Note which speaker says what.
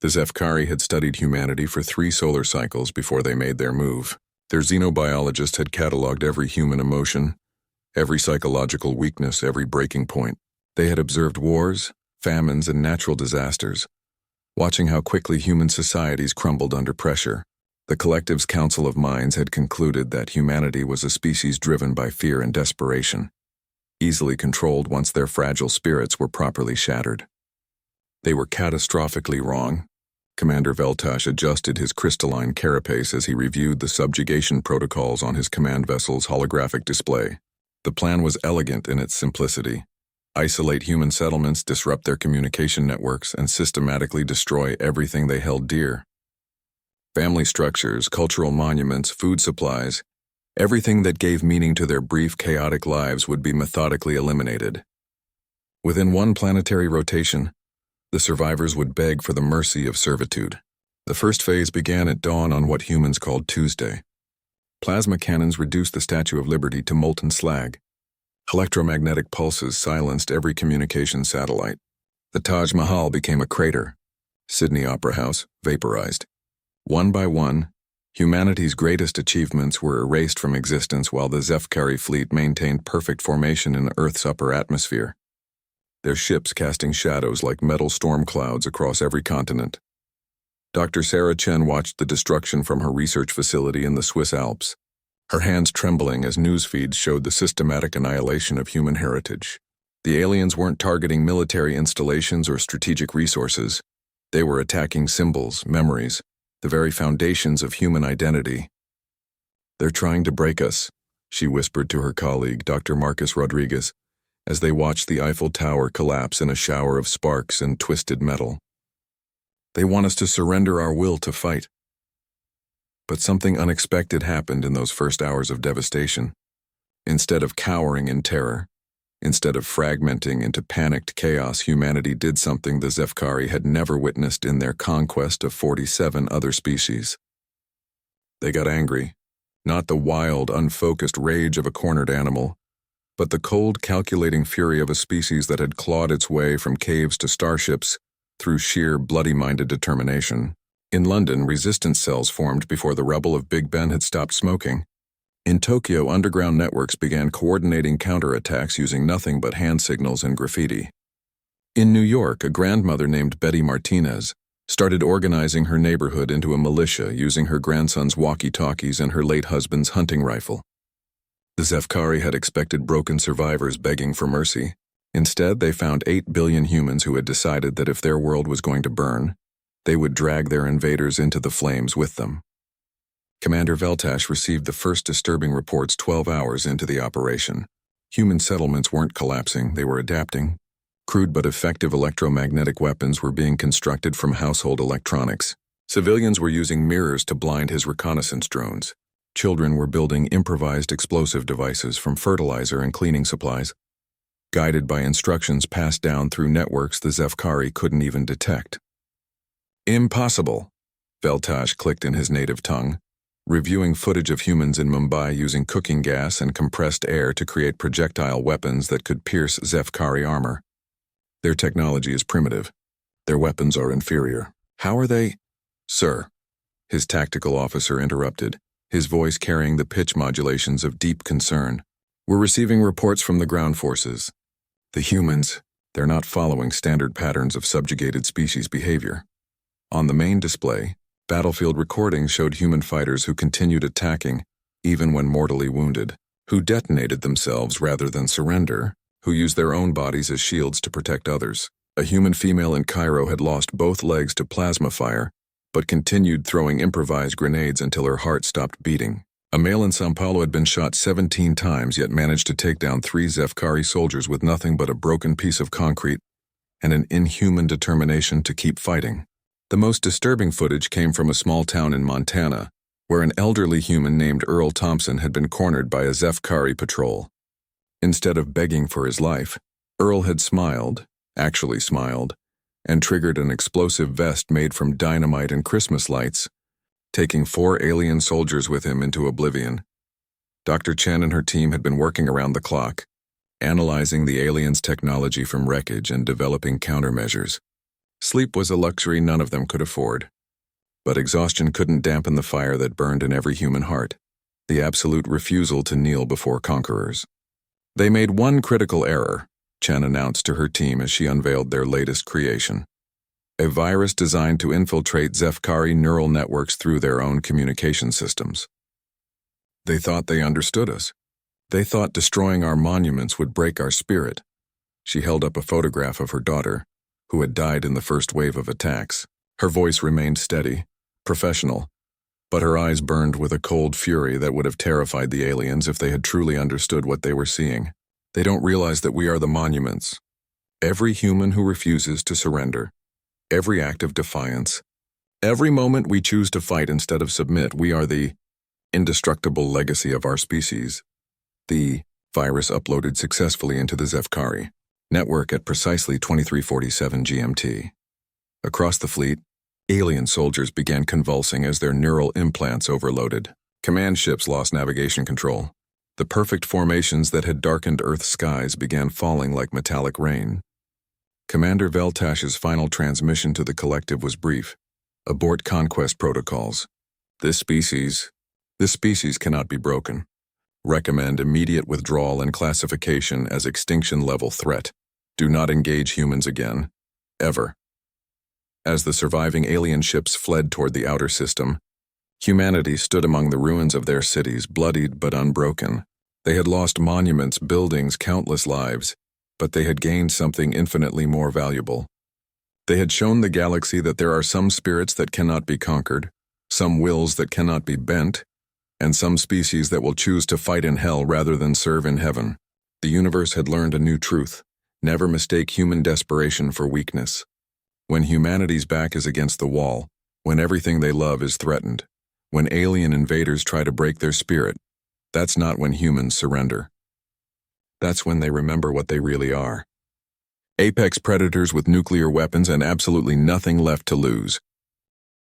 Speaker 1: The Zefkari had studied humanity for 3 solar cycles before they made their move. Their xenobiologist had cataloged every human emotion, every psychological weakness, every breaking point. They had observed wars, famines, and natural disasters, watching how quickly human societies crumbled under pressure. The collective's council of minds had concluded that humanity was a species driven by fear and desperation, easily controlled once their fragile spirits were properly shattered. They were catastrophically wrong. Commander Veltash adjusted his crystalline carapace as he reviewed the subjugation protocols on his command vessel's holographic display. The plan was elegant in its simplicity. Isolate human settlements, disrupt their communication networks, and systematically destroy everything they held dear. Family structures, cultural monuments, food supplies, everything that gave meaning to their brief, chaotic lives would be methodically eliminated. Within one planetary rotation, the survivors would beg for the mercy of servitude. The first phase began at dawn on what humans called Tuesday. Plasma cannons reduced the Statue of Liberty to molten slag. Electromagnetic pulses silenced every communication satellite. The Taj Mahal became a crater. Sydney Opera House vaporized. One by one, humanity's greatest achievements were erased from existence while the Zefkari fleet maintained perfect formation in Earth's upper atmosphere, their ships casting shadows like metal storm clouds across every continent. Dr. Sarah Chen watched the destruction from her research facility in the Swiss Alps, her hands trembling as news feeds showed the systematic annihilation of human heritage. The aliens weren't targeting military installations or strategic resources. They were attacking symbols, memories, the very foundations of human identity. "They're trying to break us," she whispered to her colleague, Dr. Marcus Rodriguez, as they watched the Eiffel Tower collapse in a shower of sparks and twisted metal. "They want us to surrender our will to fight." But something unexpected happened in those first hours of devastation. Instead of cowering in terror, instead of fragmenting into panicked chaos, humanity did something the Zefkari had never witnessed in their conquest of 47 other species. They got angry, not the wild, unfocused rage of a cornered animal, but the cold, calculating fury of a species that had clawed its way from caves to starships through sheer, bloody-minded determination. In London, resistance cells formed before the rubble of Big Ben had stopped smoking. In Tokyo, underground networks began coordinating counterattacks using nothing but hand signals and graffiti. In New York, a grandmother named Betty Martinez started organizing her neighborhood into a militia using her grandson's walkie-talkies and her late husband's hunting rifle. The Zefkari had expected broken survivors begging for mercy. Instead, they found 8 billion humans who had decided that if their world was going to burn, they would drag their invaders into the flames with them. Commander Veltash received the first disturbing reports 12 hours into the operation. Human settlements weren't collapsing, they were adapting. Crude but effective electromagnetic weapons were being constructed from household electronics. Civilians were using mirrors to blind his reconnaissance drones. Children were building improvised explosive devices from fertilizer and cleaning supplies, guided by instructions passed down through networks the Zefkari couldn't even detect. "Impossible," Veltash clicked in his native tongue, reviewing footage of humans in Mumbai using cooking gas and compressed air to create projectile weapons that could pierce Zefkari armor. "Their technology is primitive. Their weapons are inferior. How are they—" "Sir," his tactical officer interrupted, his voice carrying the pitch modulations of deep concern. "We're receiving reports from the ground forces. The humans, they're not following standard patterns of subjugated species behavior." On the main display, battlefield recordings showed human fighters who continued attacking, even when mortally wounded, who detonated themselves rather than surrender, who used their own bodies as shields to protect others. A human female in Cairo had lost both legs to plasma fire, but continued throwing improvised grenades until her heart stopped beating. A male in São Paulo had been shot 17 times yet managed to take down 3 Zefkari soldiers with nothing but a broken piece of concrete and an inhuman determination to keep fighting. The most disturbing footage came from a small town in Montana, where an elderly human named Earl Thompson had been cornered by a Zefkari patrol. Instead of begging for his life, Earl had smiled, actually smiled, and triggered an explosive vest made from dynamite and Christmas lights, taking 4 alien soldiers with him into oblivion. Dr. Chen and her team had been working around the clock, analyzing the aliens' technology from wreckage and developing countermeasures. Sleep was a luxury none of them could afford. But exhaustion couldn't dampen the fire that burned in every human heart, the absolute refusal to kneel before conquerors. They made one critical error, Chen announced to her team as she unveiled their latest creation. A virus designed to infiltrate Zefkari neural networks through their own communication systems. They thought they understood us. They thought destroying our monuments would break our spirit. She held up a photograph of her daughter, who had died in the first wave of attacks. Her voice remained steady, professional, but her eyes burned with a cold fury that would have terrified the aliens if they had truly understood what they were seeing. They don't realize that we are the monuments. Every human who refuses to surrender, every act of defiance, every moment we choose to fight instead of submit, we are the indestructible legacy of our species. The virus uploaded successfully into the Zefkari network at precisely 2347 GMT. Across the fleet, alien soldiers began convulsing as their neural implants overloaded. Command ships lost navigation control. The perfect formations that had darkened Earth's skies began falling like metallic rain. Commander Veltash's final transmission to the collective was brief. Abort conquest protocols. This species cannot be broken. Recommend immediate withdrawal and classification as extinction level threat. Do not engage humans again. Ever. As the surviving alien ships fled toward the outer system, humanity stood among the ruins of their cities, bloodied but unbroken. They had lost monuments, buildings, countless lives, but they had gained something infinitely more valuable. They had shown the galaxy that there are some spirits that cannot be conquered, some wills that cannot be bent, and some species that will choose to fight in hell rather than serve in heaven. The universe had learned a new truth. Never mistake human desperation for weakness. When humanity's back is against the wall, when everything they love is threatened, when alien invaders try to break their spirit, that's not when humans surrender. That's when they remember what they really are. Apex predators with nuclear weapons and absolutely nothing left to lose.